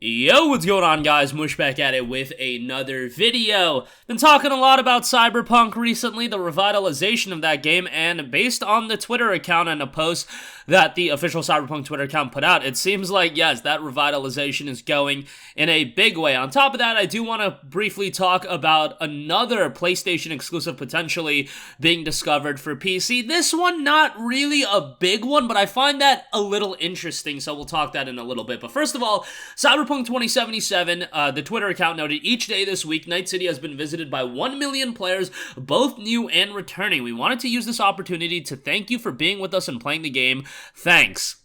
Yo, what's going on, guys? Mush back at it with another video. Been talking a lot about CyberPunk recently, the revitalization of that game, and based on the Twitter account and a post that the official CyberPunk Twitter account put out, it seems like, yes, that revitalization is going in a big way. On top of that, I do want to briefly talk about another PlayStation exclusive potentially being discovered for PC. This one, not really a big one, but I find that a little interesting, so we'll talk that in a little bit. But first of all, CyberPunk 2077, the Twitter account noted, each day this week, Night City has been visited by 1 million players, both new and returning. We wanted to use this opportunity to thank you for being with us and playing the game. Thanks.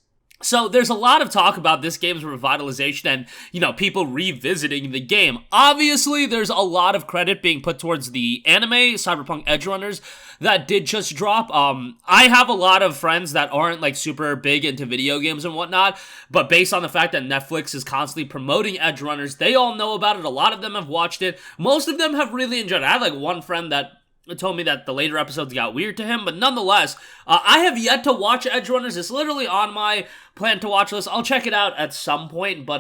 So there's a lot of talk about this game's revitalization and, people revisiting the game. Obviously, there's a lot of credit being put towards the anime, Cyberpunk Edgerunners, that did just drop. I have a lot of friends that aren't, super big into video games and whatnot, but based on the fact that Netflix is constantly promoting Edgerunners, they all know about it. A lot of them have watched it. Most of them have really enjoyed it. I have, one friend that told me that the later episodes got weird to him, but nonetheless, I have yet to watch Edgerunners. It's literally on my plan to watch list. I'll check it out at some point, but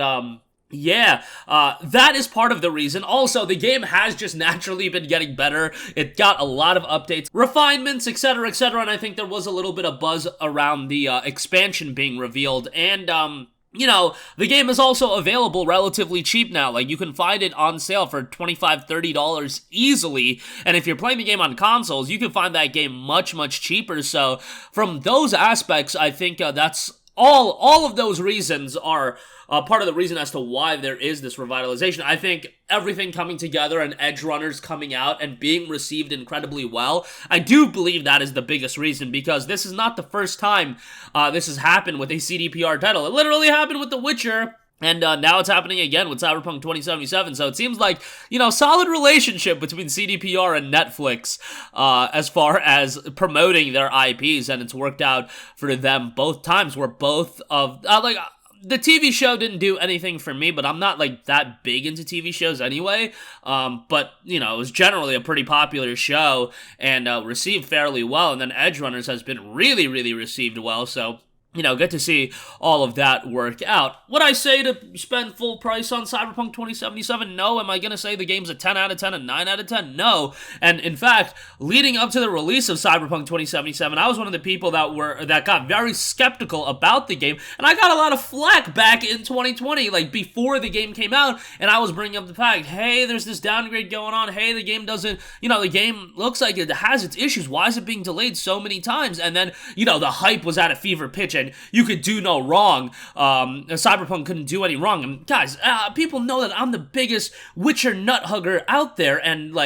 that is part of the reason. Also, the game has just naturally been getting better. It got a lot of updates, refinements, etc., and I think there was a little bit of buzz around the expansion being revealed, and the game is also available relatively cheap now. You can find it on sale for $25, $30 easily. And if you're playing the game on consoles, you can find that game much, much cheaper. So from those aspects, I think that's all of those reasons are part of the reason as to why there is this revitalization. I think everything coming together and Edgerunners coming out and being received incredibly well, I do believe that is the biggest reason, because this is not the first time this has happened with a CDPR title. It literally happened with The Witcher, and now it's happening again with Cyberpunk 2077, so it seems like, solid relationship between CDPR and Netflix as far as promoting their IPs, and it's worked out for them both times, where both of, the TV show didn't do anything for me, but I'm not, that big into TV shows anyway, but, it was generally a pretty popular show, and received fairly well, and then Edgerunners has been really, really received well, so good to see all of that work out. Would I say to spend full price on Cyberpunk 2077? No. Am I going to say the game's a 10 out of 10, a 9 out of 10? No. And in fact, leading up to the release of Cyberpunk 2077, I was one of the people that got very skeptical about the game, and I got a lot of flack back in 2020, before the game came out, and I was bringing up the fact, hey, there's this downgrade going on, hey, the game doesn't, the game looks like it has its issues, why is it being delayed so many times? And then, the hype was at a fever pitch, and you could do no wrong. Cyberpunk couldn't do any wrong. And guys, people know that I'm the biggest Witcher nut hugger out there, and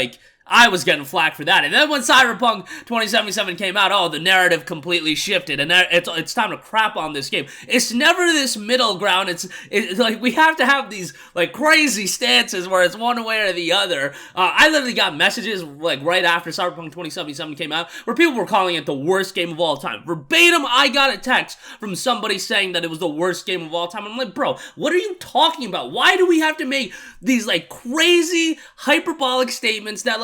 I was getting flack for that. And then when Cyberpunk 2077 came out, the narrative completely shifted, and it's time to crap on this game. It's never this middle ground. It's we have to have these crazy stances where it's one way or the other. I literally got messages right after Cyberpunk 2077 came out where people were calling it the worst game of all time. Verbatim, I got a text from somebody saying that it was the worst game of all time. I'm like, bro, what are you talking about? Why do we have to make these crazy hyperbolic statements that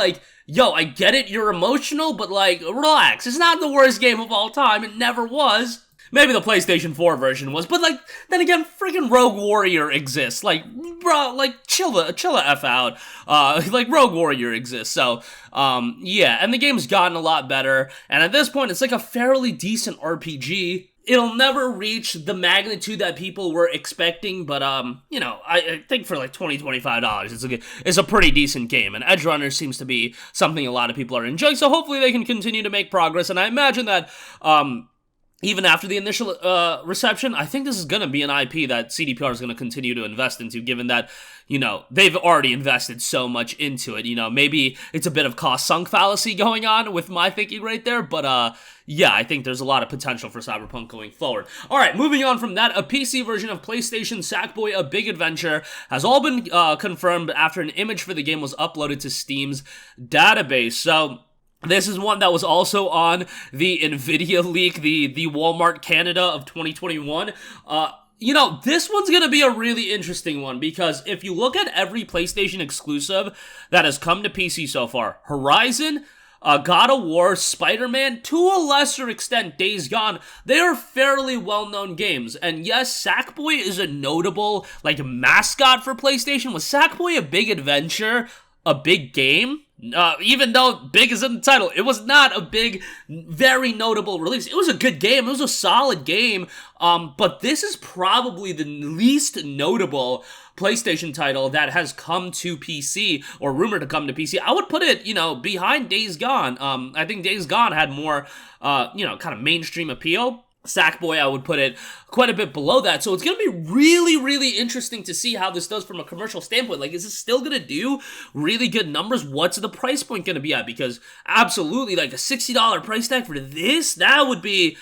yo, I get it, you're emotional, but relax. It's not the worst game of all time. It never was. Maybe the PlayStation 4 version was, but then again, freaking Rogue Warrior exists. Bro, chill the F out. Rogue Warrior exists. So, yeah, and the game's gotten a lot better, and at this point, it's a fairly decent RPG. It'll never reach the magnitude that people were expecting, but, I think for $20, $25, it's a pretty decent game, and Edgerunners seems to be something a lot of people are enjoying, so hopefully they can continue to make progress, and I imagine that, even after the initial reception, I think this is going to be an IP that CDPR is going to continue to invest into, given that, they've already invested so much into it. Maybe it's a bit of cost-sunk fallacy going on with my thinking right there, but, yeah, I think there's a lot of potential for Cyberpunk going forward. Alright, moving on from that, a PC version of PlayStation Sackboy: A Big Adventure has all been confirmed after an image for the game was uploaded to Steam's database. So this is one that was also on the NVIDIA leak, the Walmart Canada of 2021. This one's going to be a really interesting one, because if you look at every PlayStation exclusive that has come to PC so far, Horizon, God of War, Spider-Man, to a lesser extent, Days Gone, they are fairly well-known games. And yes, Sackboy is a notable, like, mascot for PlayStation. Was Sackboy a big adventure? A big game? Even though big is in the title, it was not a big, very notable release. It was a good game. It was a solid game. But this is probably the least notable PlayStation title that has come to PC, or rumored to come to PC. I would put it, behind Days Gone. I think Days Gone had more, kind of mainstream appeal. Sackboy, I would put it quite a bit below that. So it's going to be really, really interesting to see how this does from a commercial standpoint. Like, is it still going to do really good numbers? What's the price point going to be at? Because absolutely, like, a $60 price tag for this, that would be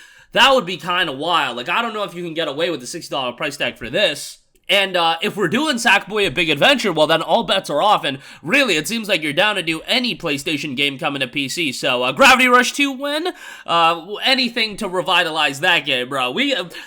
kind of wild. Like, I don't know if you can get away with the $60 price tag for this. And if we're doing Sackboy A Big Adventure, well, then all bets are off, and really, it seems like you're down to do any PlayStation game coming to PC, so Gravity Rush 2 win? Anything to revitalize that game, bro.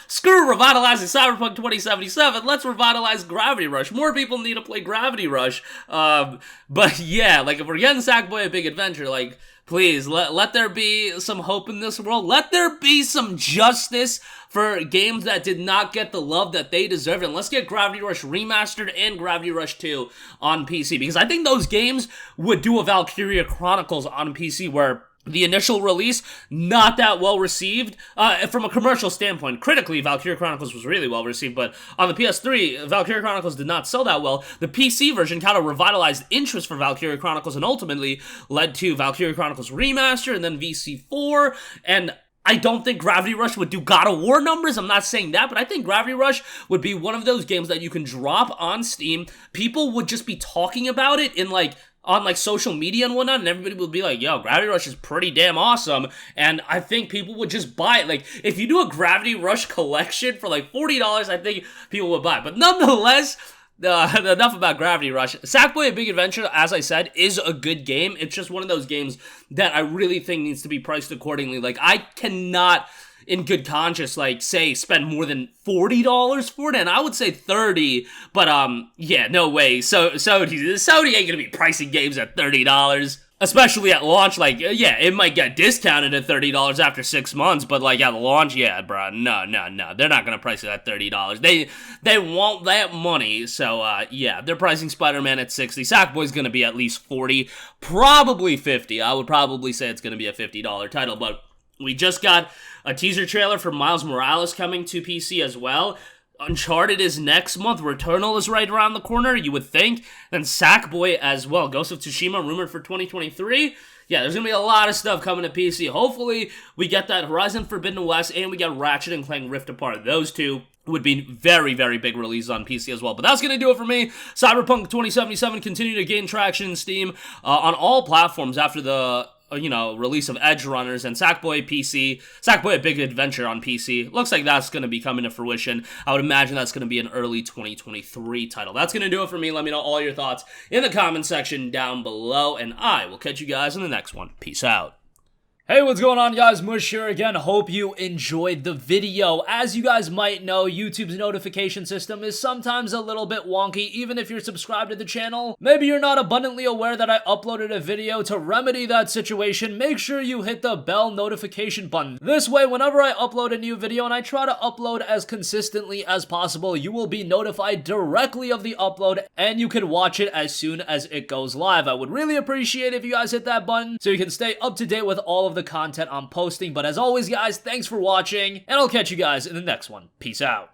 Screw revitalizing Cyberpunk 2077, let's revitalize Gravity Rush. More people need to play Gravity Rush, but yeah, like, if we're getting Sackboy A Big Adventure, like, please, let there be some hope in this world. Let there be some justice for games that did not get the love that they deserve. And let's get Gravity Rush Remastered and Gravity Rush 2 on PC. Because I think those games would do a Valkyria Chronicles on PC where the initial release, not that well received. From a commercial standpoint, critically, Valkyria Chronicles was really well received, but on the PS3, Valkyria Chronicles did not sell that well. The PC version kind of revitalized interest for Valkyria Chronicles and ultimately led to Valkyria Chronicles Remaster and then VC4, and I don't think Gravity Rush would do God of War numbers. I'm not saying that, but I think Gravity Rush would be one of those games that you can drop on Steam. People would just be talking about it on social media and whatnot, and everybody would be like, yo, Gravity Rush is pretty damn awesome, and I think people would just buy it. Like, if you do a Gravity Rush collection for like $40, I think people would buy it. But nonetheless, enough about Gravity Rush. Sackboy A Big Adventure, as I said, is a good game. It's just one of those games that I really think needs to be priced accordingly. Like, I cannot, in good conscience, like, say, spend more than $40 for it, and I would say $30, but, yeah, no way. So Sony ain't gonna be pricing games at $30. Especially at launch, like, yeah, it might get discounted at $30 after 6 months, but, like, at launch, yeah, bro, no, they're not gonna price it at $30. They want that money, so, yeah, they're pricing Spider-Man at $60. Sackboy's gonna be at least $40, probably $50. I would probably say it's gonna be a $50 title, but we just got a teaser trailer for Miles Morales coming to PC as well. Uncharted is next month. Returnal is right around the corner, you would think. Then Sackboy as well. Ghost of Tsushima rumored for 2023. Yeah, there's going to be a lot of stuff coming to PC. Hopefully, we get that Horizon Forbidden West and we get Ratchet and Clank Rift Apart. Those two would be very, very big releases on PC as well. But that's going to do it for me. Cyberpunk 2077 continue to gain traction in Steam on all platforms after the release of Edge Runners, and Sackboy A Big Adventure on PC. Looks like that's going to be coming to fruition. I would imagine that's going to be an early 2023 title. That's going to do it for me. Let me know all your thoughts in the comment section down below, and I will catch you guys in the next one. Peace out. Hey, what's going on, guys? Mush here again. Hope you enjoyed the video. As you guys might know, YouTube's notification system is sometimes a little bit wonky, even if you're subscribed to the channel. Maybe you're not abundantly aware that I uploaded a video. To remedy that situation, make sure you hit the bell notification button. This way, whenever I upload a new video, and I try to upload as consistently as possible, you will be notified directly of the upload, and you can watch it as soon as it goes live. I would really appreciate if you guys hit that button so you can stay up to date with all of the content I'm posting. But as always, guys, thanks for watching, and I'll catch you guys in the next one. Peace out.